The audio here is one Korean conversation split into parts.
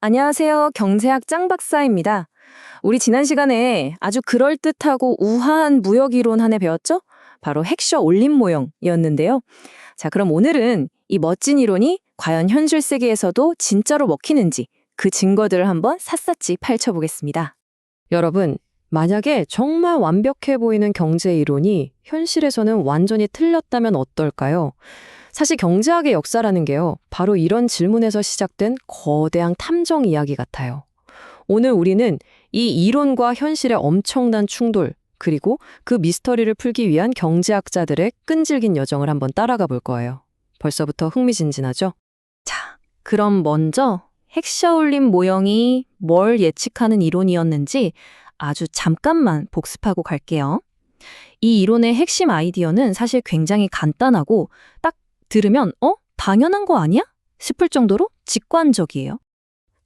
안녕하세요. 경제학 짱 박사입니다. 우리 지난 시간에 아주 그럴듯하고 우아한 무역 이론 하나 배웠죠? 바로 핵셔 올림 모형이었는데요. 자, 그럼 오늘은 이 멋진 이론이 과연 현실 세계에서도 진짜로 먹히는지 그 증거들을 한번 샅샅이 펼쳐보겠습니다. 여러분, 만약에 정말 완벽해 보이는 경제 이론이 현실에서는 완전히 틀렸다면 어떨까요? 사실 경제학의 역사라는 게요, 바로 이런 질문에서 시작된 거대한 탐정 이야기 같아요. 오늘 우리는 이 이론과 현실의 엄청난 충돌, 그리고 그 미스터리를 풀기 위한 경제학자들의 끈질긴 여정을 한번 따라가 볼 거예요. 벌써부터 흥미진진하죠? 자, 그럼 먼저 핵셔올림 모형이 뭘 예측하는 이론이었는지 아주 잠깐만 복습하고 갈게요. 이 이론의 핵심 아이디어는 사실 굉장히 간단하고 딱 들으면 당연한 거 아니야? 싶을 정도로 직관적이에요.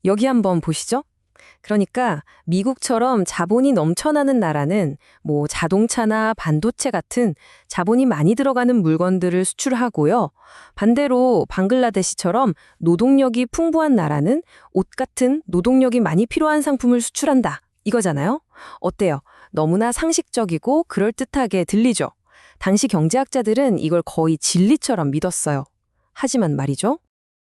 여기 한번 보시죠. 그러니까 미국처럼 자본이 넘쳐나는 나라는 뭐 자동차나 반도체 같은 자본이 많이 들어가는 물건들을 수출하고요. 반대로 방글라데시처럼 노동력이 풍부한 나라는 옷 같은 노동력이 많이 필요한 상품을 수출한다. 이거잖아요. 어때요? 너무나 상식적이고 그럴듯하게 들리죠? 당시 경제학자들은 이걸 거의 진리처럼 믿었어요. 하지만 말이죠.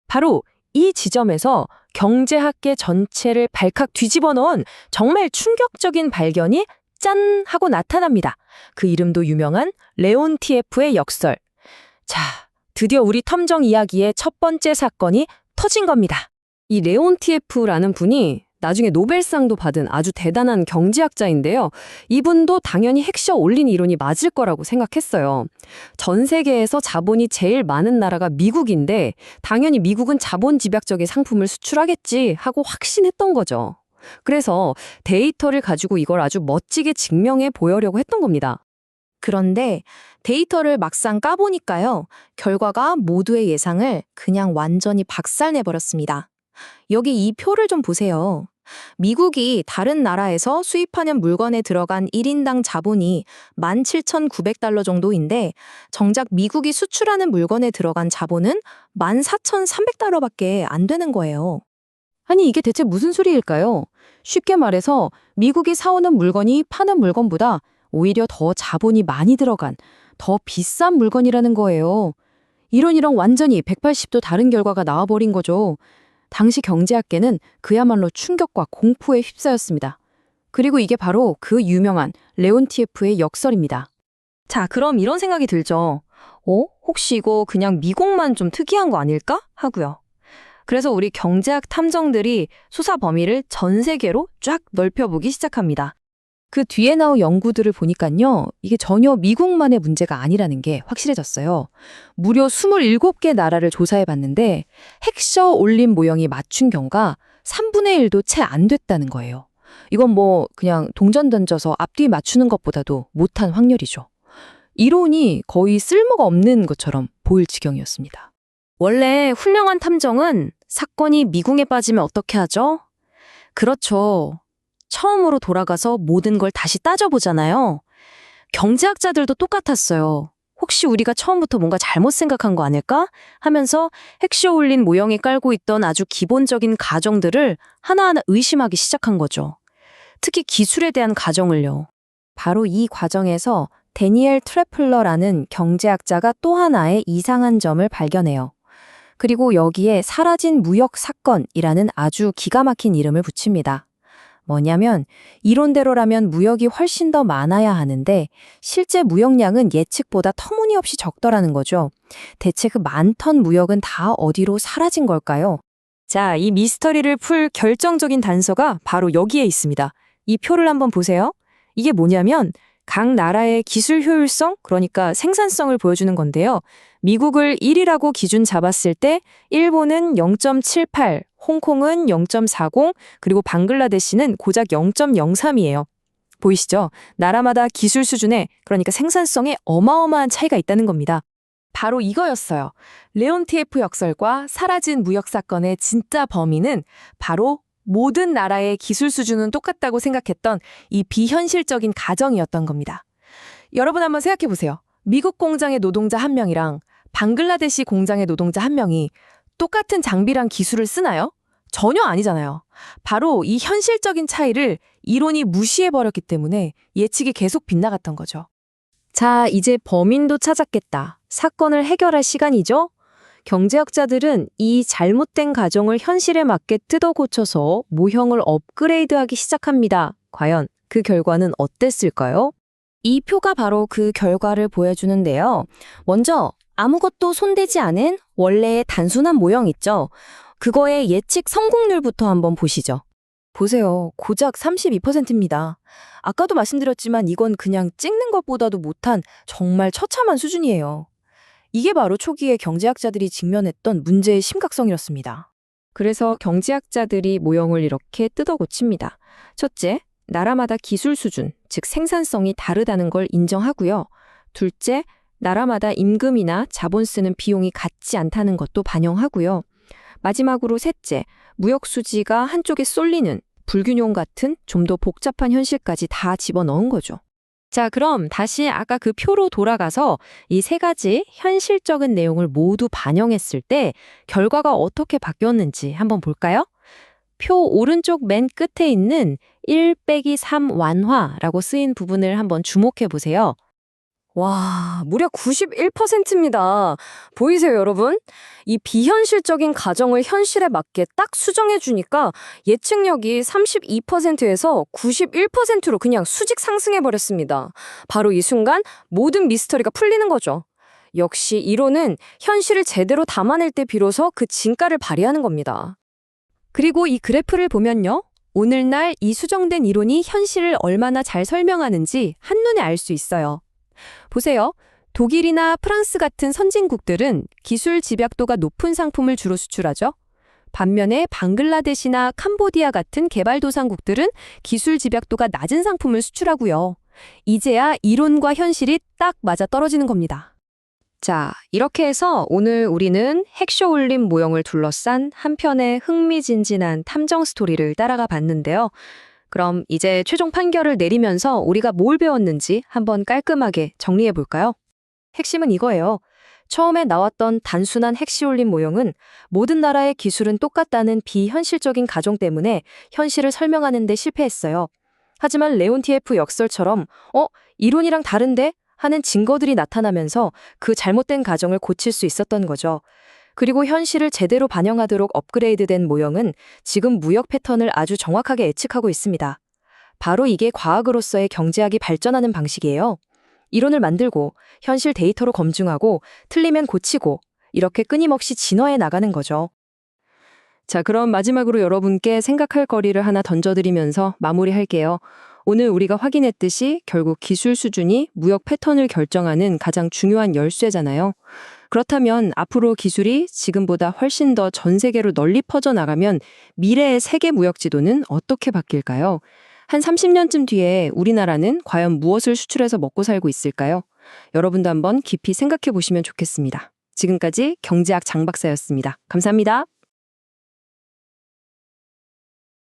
바로 이 지점에서 경제학계 전체를 발칵 뒤집어 넣은 정말 충격적인 발견이 짠! 하고 나타납니다. 그 이름도 유명한 레온티에프의 역설. 자, 드디어 우리 탐정 이야기의 첫 번째 사건이 터진 겁니다. 이 레온티에프라는 분이 나중에 노벨상도 받은 아주 대단한 경제학자인데요. 이분도 당연히 핵셔 올린 이론이 맞을 거라고 생각했어요. 전 세계에서 자본이 제일 많은 나라가 미국인데 당연히 미국은 자본 집약적인 상품을 수출하겠지 하고 확신했던 거죠. 그래서 데이터를 가지고 이걸 아주 멋지게 증명해 보여려고 했던 겁니다. 그런데 데이터를 막상 까보니까요. 결과가 모두의 예상을 그냥 완전히 박살내버렸습니다. 여기 이 표를 좀 보세요. 미국이 다른 나라에서 수입하는 물건에 들어간 1인당 자본이 17,900달러 정도인데 정작 미국이 수출하는 물건에 들어간 자본은 14,300달러밖에 안 되는 거예요. 아니 이게 대체 무슨 소리일까요? 쉽게 말해서 미국이 사오는 물건이 파는 물건보다 오히려 더 자본이 많이 들어간 더 비싼 물건이라는 거예요. 이런 완전히 180도 다른 결과가 나와버린 거죠. 당시 경제학계는 그야말로 충격과 공포에 휩싸였습니다. 그리고 이게 바로 그 유명한 레온티에프의 역설입니다. 자, 그럼 이런 생각이 들죠. 혹시 이거 그냥 미국만 좀 특이한 거 아닐까? 하고요. 그래서 우리 경제학 탐정들이 수사 범위를 전 세계로 쫙 넓혀보기 시작합니다. 그 뒤에 나온 연구들을 보니까요. 이게 전혀 미국만의 문제가 아니라는 게 확실해졌어요. 무려 27개 나라를 조사해봤는데 핵셔 올림 모형이 맞춘 경우가 3분의 1도 채 안 됐다는 거예요. 이건 뭐 그냥 동전 던져서 앞뒤 맞추는 것보다도 못한 확률이죠. 이론이 거의 쓸모가 없는 것처럼 보일 지경이었습니다. 원래 훌륭한 탐정은 사건이 미궁에 빠지면 어떻게 하죠? 그렇죠. 처음으로 돌아가서 모든 걸 다시 따져보잖아요. 경제학자들도 똑같았어요. 혹시 우리가 처음부터 뭔가 잘못 생각한 거 아닐까? 하면서 핵셔 올린 모형이 깔고 있던 아주 기본적인 가정들을 하나하나 의심하기 시작한 거죠. 특히 기술에 대한 가정을요. 바로 이 과정에서 데니엘 트래플러라는 경제학자가 또 하나의 이상한 점을 발견해요. 그리고 여기에 사라진 무역 사건이라는 아주 기가 막힌 이름을 붙입니다. 뭐냐면 이론대로라면 무역이 훨씬 더 많아야 하는데 실제 무역량은 예측보다 터무니없이 적더라는 거죠. 대체 그 많던 무역은 다 어디로 사라진 걸까요? 자, 이 미스터리를 풀 결정적인 단서가 바로 여기에 있습니다. 이 표를 한번 보세요. 이게 뭐냐면 각 나라의 기술 효율성, 그러니까 생산성을 보여주는 건데요. 미국을 1위라고 기준 잡았을 때 일본은 0.78, 홍콩은 0.40, 그리고 방글라데시는 고작 0.03이에요. 보이시죠? 나라마다 기술 수준에, 그러니까 생산성에 어마어마한 차이가 있다는 겁니다. 바로 이거였어요. 레온티에프 역설과 사라진 무역 사건의 진짜 범인은 바로 모든 나라의 기술 수준은 똑같다고 생각했던 이 비현실적인 가정이었던 겁니다. 여러분 한번 생각해 보세요. 미국 공장의 노동자 한 명이랑 방글라데시 공장의 노동자 한 명이 똑같은 장비랑 기술을 쓰나요? 전혀 아니잖아요. 바로 이 현실적인 차이를 이론이 무시해버렸기 때문에 예측이 계속 빗나갔던 거죠. 자, 이제 범인도 찾았겠다. 사건을 해결할 시간이죠? 경제학자들은 이 잘못된 가정을 현실에 맞게 뜯어 고쳐서 모형을 업그레이드하기 시작합니다. 과연 그 결과는 어땠을까요? 이 표가 바로 그 결과를 보여주는데요. 먼저 아무것도 손대지 않은 원래의 단순한 모형 있죠? 그거의 예측 성공률부터 한번 보시죠. 보세요. 고작 32%입니다. 아까도 말씀드렸지만 이건 그냥 찍는 것보다도 못한 정말 처참한 수준이에요. 이게 바로 초기에 경제학자들이 직면했던 문제의 심각성이었습니다. 그래서 경제학자들이 모형을 이렇게 뜯어 고칩니다. 첫째, 나라마다 기술 수준, 즉 생산성이 다르다는 걸 인정하고요. 둘째, 나라마다 임금이나 자본 쓰는 비용이 같지 않다는 것도 반영하고요. 마지막으로 셋째, 무역 수지가 한쪽에 쏠리는 불균형 같은 좀 더 복잡한 현실까지 다 집어넣은 거죠. 자, 그럼 다시 아까 그 표로 돌아가서 이 세 가지 현실적인 내용을 모두 반영했을 때 결과가 어떻게 바뀌었는지 한번 볼까요? 표 오른쪽 맨 끝에 있는 1-3 완화라고 쓰인 부분을 한번 주목해 보세요. 와, 무려 91%입니다. 보이세요, 여러분? 이 비현실적인 가정을 현실에 맞게 딱 수정해 주니까 예측력이 32%에서 91%로 그냥 수직 상승해 버렸습니다. 바로 이 순간 모든 미스터리가 풀리는 거죠. 역시 이론은 현실을 제대로 담아낼 때 비로소 그 진가를 발휘하는 겁니다. 그리고 이 그래프를 보면요. 오늘날 이 수정된 이론이 현실을 얼마나 잘 설명하는지 한눈에 알 수 있어요. 보세요. 독일이나 프랑스 같은 선진국들은 기술 집약도가 높은 상품을 주로 수출하죠. 반면에 방글라데시나 캄보디아 같은 개발도상국들은 기술 집약도가 낮은 상품을 수출하고요. 이제야 이론과 현실이 딱 맞아 떨어지는 겁니다. 자, 이렇게 해서 오늘 우리는 핵쇼올림 모형을 둘러싼 한 편의 흥미진진한 탐정 스토리를 따라가 봤는데요. 그럼 이제 최종 판결을 내리면서 우리가 뭘 배웠는지 한번 깔끔하게 정리해 볼까요? 핵심은 이거예요. 처음에 나왔던 단순한 핵시올림 모형은 모든 나라의 기술은 똑같다는 비현실적인 가정 때문에 현실을 설명하는 데 실패했어요. 하지만 레온티에프 역설처럼 이론이랑 다른데? 하는 증거들이 나타나면서 그 잘못된 가정을 고칠 수 있었던 거죠. 그리고 현실을 제대로 반영하도록 업그레이드된 모형은 지금 무역 패턴을 아주 정확하게 예측하고 있습니다. 바로 이게 과학으로서의 경제학이 발전하는 방식이에요. 이론을 만들고 현실 데이터로 검증하고 틀리면 고치고 이렇게 끊임없이 진화해 나가는 거죠. 자, 그럼 마지막으로 여러분께 생각할 거리를 하나 던져드리면서 마무리할게요. 오늘 우리가 확인했듯이 결국 기술 수준이 무역 패턴을 결정하는 가장 중요한 열쇠잖아요. 그렇다면 앞으로 기술이 지금보다 훨씬 더 전 세계로 널리 퍼져나가면 미래의 세계 무역 지도는 어떻게 바뀔까요? 한 30년쯤 뒤에 우리나라는 과연 무엇을 수출해서 먹고 살고 있을까요? 여러분도 한번 깊이 생각해 보시면 좋겠습니다. 지금까지 경제학 장 박사였습니다. 감사합니다.